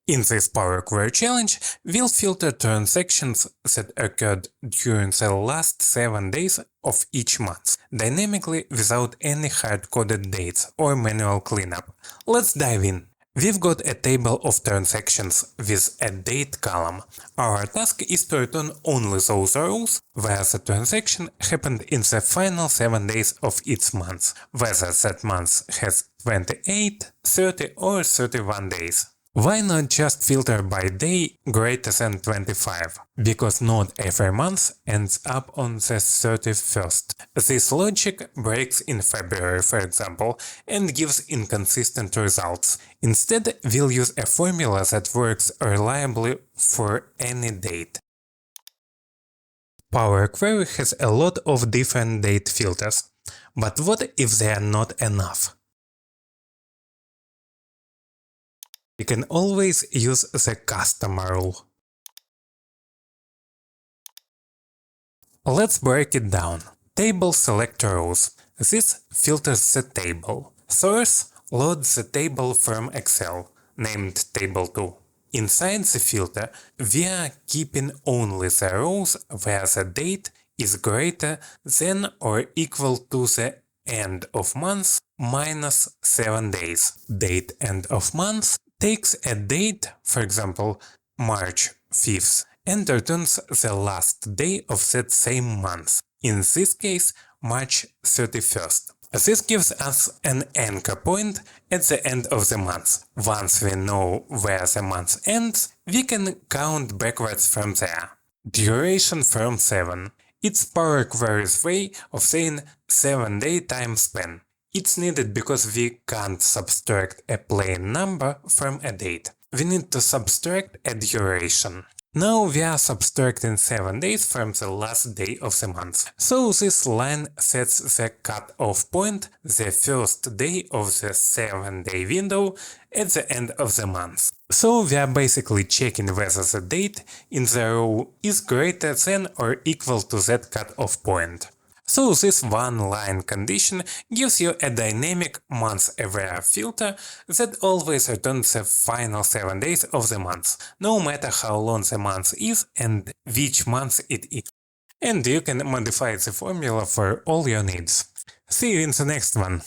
In this Power Query challenge, we'll filter transactions that occurred during the last 7 days of each month, dynamically without any hard-coded dates or manual cleanup. Let's dive in. We've got a table of transactions with a date column. Our task is to return only those rows where the transaction happened in the final 7 days of each month, whether that month has 28, 30 or 31 days. Why not just filter by day greater than 25? Because not every month ends up on the 31st. This logic breaks in February, for example, and gives inconsistent results. Instead, we'll use a formula that works reliably for any date. Power Query has a lot of different date filters. But what if they are not enough? You can always use the custom rule. Let's break it down. Table select rows. This filters the table. Source loads the table from Excel, named Table2. Inside the filter, we are keeping only the rows where the date is greater than or equal to the end of month minus 7 days. Date.EndOfMonth takes a date, for example, March 5th, and returns the last day of that same month, in this case, March 31st. This gives us an anchor point at the end of the month. Once we know where the month ends, we can count backwards from there. Duration.From 7. It's Power Query's way of saying 7-day time span. It's needed because we can't subtract a plain number from a date. We need to subtract a duration. Now we are subtracting 7 days from the last day of the month. So this line sets the cutoff point, the first day of the 7-day window at the end of the month. So we are basically checking whether the date in the row is greater than or equal to that cutoff point. So this one-line condition gives you a dynamic month-aware filter that always returns the final 7 days of the month, no matter how long the month is and which month it is. And you can modify the formula for all your needs. See you in the next one!